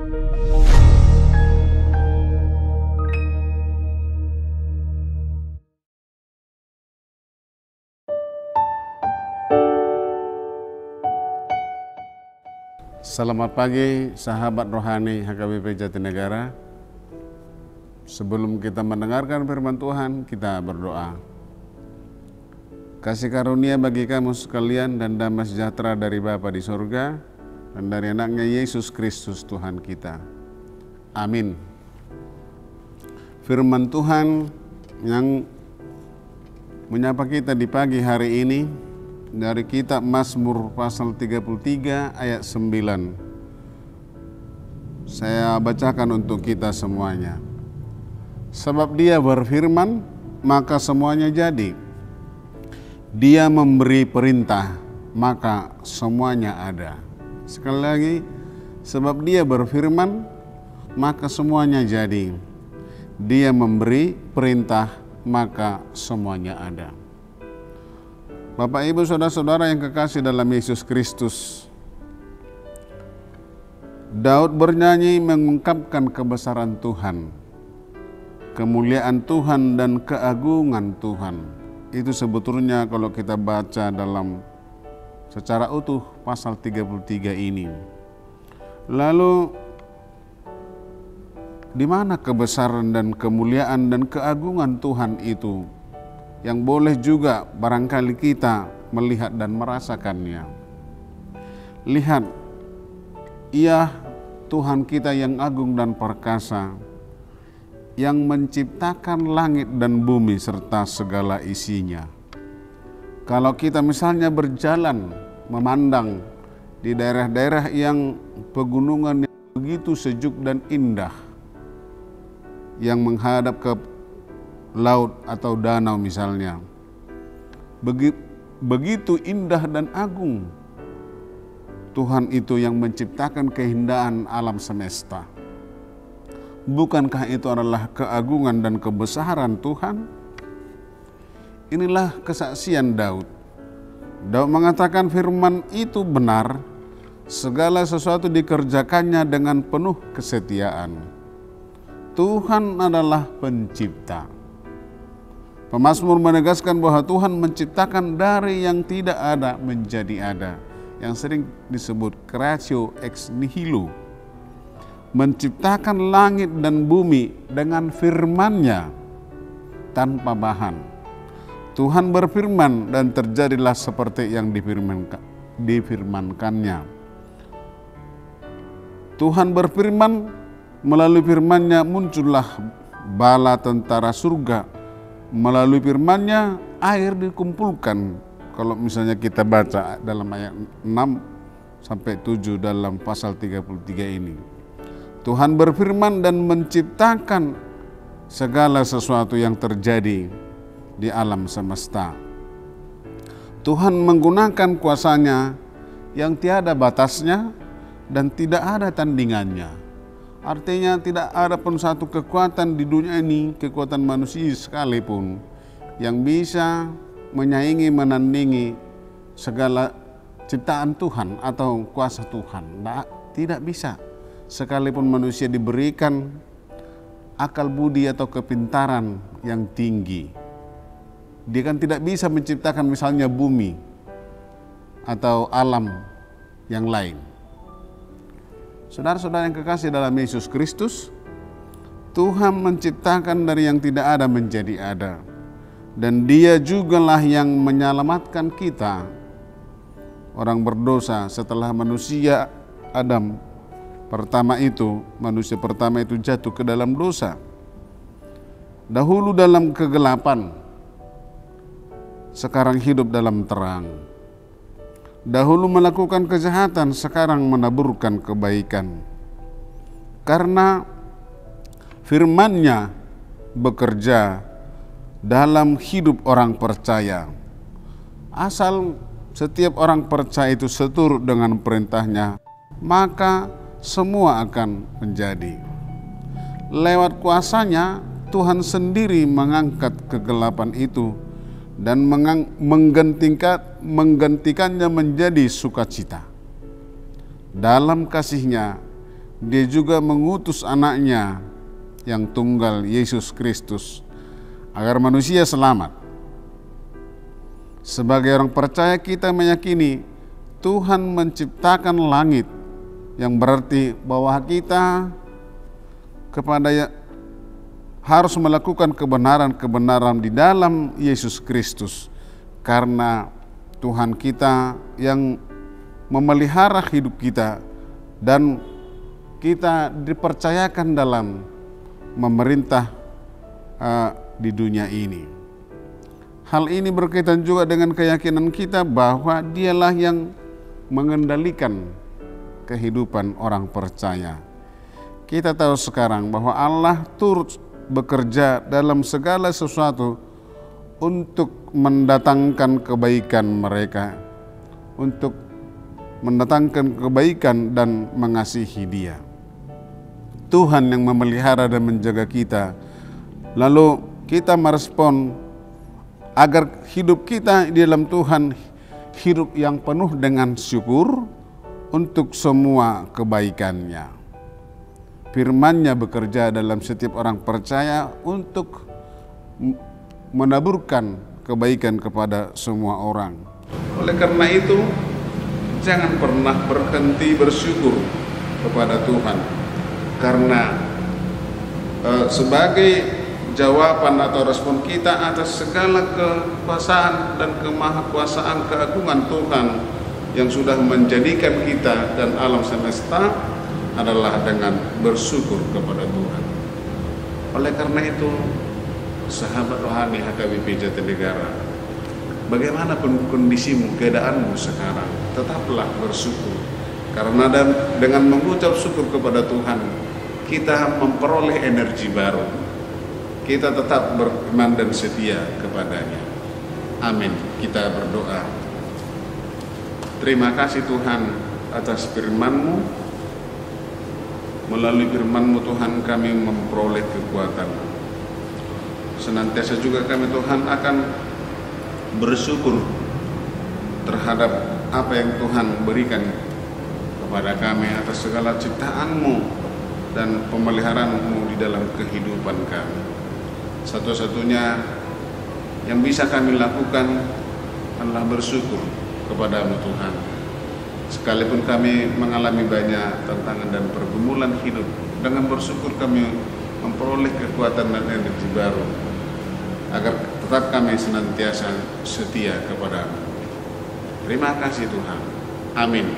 Selamat pagi sahabat rohani HKBP Jatinegara. Sebelum kita mendengarkan firman Tuhan, kita berdoa. Kasih karunia bagi kamu sekalian dan damai sejahtera dari Bapa di surga dan dari anaknya Yesus Kristus Tuhan kita. Amin. Firman Tuhan yang menyapa kita di pagi hari ini dari kitab Mazmur pasal 33 ayat 9. Saya bacakan untuk kita semuanya. Sebab Dia berfirman, maka semuanya jadi. Dia memberi perintah, maka semuanya ada. Sekali lagi, sebab Dia berfirman, maka semuanya jadi. Dia memberi perintah, maka semuanya ada. Bapak, Ibu, Saudara-saudara yang kekasih dalam Yesus Kristus, Daud bernyanyi mengungkapkan kebesaran Tuhan, kemuliaan Tuhan dan keagungan Tuhan. Itu sebetulnya kalau kita baca dalam secara utuh pasal 33 ini. Lalu di mana kebesaran dan kemuliaan dan keagungan Tuhan itu yang boleh juga barangkali kita melihat dan merasakannya? Lihat, Ia Tuhan kita yang agung dan perkasa, yang menciptakan langit dan bumi serta segala isinya. Kalau kita misalnya berjalan memandang di daerah-daerah yang pegunungan yang begitu sejuk dan indah, yang menghadap ke laut atau danau misalnya, begitu indah dan agung Tuhan itu yang menciptakan keindahan alam semesta. Bukankah itu adalah keagungan dan kebesaran Tuhan? Inilah kesaksian Daud. Daud mengatakan firman itu benar, segala sesuatu dikerjakannya dengan penuh kesetiaan. Tuhan adalah pencipta. Pemazmur menegaskan bahwa Tuhan menciptakan dari yang tidak ada menjadi ada, yang sering disebut creatio ex nihilo. Menciptakan langit dan bumi dengan firman-Nya tanpa bahan. Tuhan berfirman dan terjadilah seperti yang difirmankannya. Tuhan berfirman, melalui firman-Nya muncullah bala tentara surga. Melalui firman-Nya air dikumpulkan. Kalau misalnya kita baca dalam ayat 6-7 dalam pasal 33 ini. Tuhan berfirman dan menciptakan segala sesuatu yang terjadi di alam semesta. Tuhan menggunakan kuasa-Nya yang tiada batasnya dan tidak ada tandingannya. Artinya tidak ada pun satu kekuatan di dunia ini, kekuatan manusia sekalipun, yang bisa menyaingi, menandingi segala ciptaan Tuhan atau kuasa Tuhan. Tidak bisa. Sekalipun manusia diberikan akal budi atau kepintaran yang tinggi, dia kan tidak bisa menciptakan misalnya bumi atau alam yang lain. Saudara-saudara yang kekasih dalam Yesus Kristus, Tuhan menciptakan dari yang tidak ada menjadi ada. Dan Dia jugalah yang menyelamatkan kita, orang berdosa, setelah manusia Adam manusia pertama itu jatuh ke dalam dosa. Dahulu dalam kegelapan, sekarang hidup dalam terang. Dahulu melakukan kejahatan, sekarang menaburkan kebaikan. Karena firman-Nya bekerja dalam hidup orang percaya. Asal setiap orang percaya itu seturut dengan perintah-Nya, maka semua akan menjadi. Lewat kuasa-Nya, Tuhan sendiri mengangkat kegelapan itu dan menggantikannya menjadi sukacita. Dalam kasih-Nya, Dia juga mengutus anaknya yang tunggal, Yesus Kristus, agar manusia selamat. Sebagai orang percaya, kita meyakini Tuhan menciptakan langit, yang berarti bahwa kita harus melakukan kebenaran-kebenaran di dalam Yesus Kristus, karena Tuhan kita yang memelihara hidup kita dan kita dipercayakan dalam memerintah di dunia ini. Hal ini berkaitan juga dengan keyakinan kita bahwa Dialah yang mengendalikan kehidupan orang percaya. Kita tahu sekarang bahwa Allah turut bekerja dalam segala sesuatu untuk mendatangkan kebaikan mereka, untuk mendatangkan kebaikan dan mengasihi Dia. Tuhan yang memelihara dan menjaga kita, lalu kita merespon agar hidup kita di dalam Tuhan hidup yang penuh dengan syukur untuk semua kebaikan-Nya. Firman-Nya bekerja dalam setiap orang percaya untuk menaburkan kebaikan kepada semua orang. Oleh karena itu, jangan pernah berhenti bersyukur kepada Tuhan, karena sebagai jawaban atau respon kita atas segala kekuasaan dan kemahakuasaan keagungan Tuhan yang sudah menjadikan kita dan alam semesta adalah dengan bersyukur kepada Tuhan. Oleh karena itu, sahabat rohani HKBP Jatinegara, bagaimanapun kondisimu, keadaanmu sekarang, tetaplah bersyukur, karena dengan mengucap syukur kepada Tuhan, kita memperoleh energi baru. Kita tetap beriman dan setia kepadanya. Amin. Kita berdoa. Terima kasih Tuhan atas firman-Mu. Melalui firman-Mu Tuhan, kami memperoleh kekuatan. Senantiasa juga kami Tuhan akan bersyukur terhadap apa yang Tuhan berikan kepada kami atas segala ciptaan-Mu dan pemeliharaan-Mu di dalam kehidupan kami. Satu-satunya yang bisa kami lakukan adalah bersyukur kepada-Mu Tuhan. Sekalipun kami mengalami banyak tantangan dan pergumulan hidup, dengan bersyukur kami memperoleh kekuatan dan energi baru, agar tetap kami senantiasa setia kepada-Mu. Terima kasih Tuhan. Amin.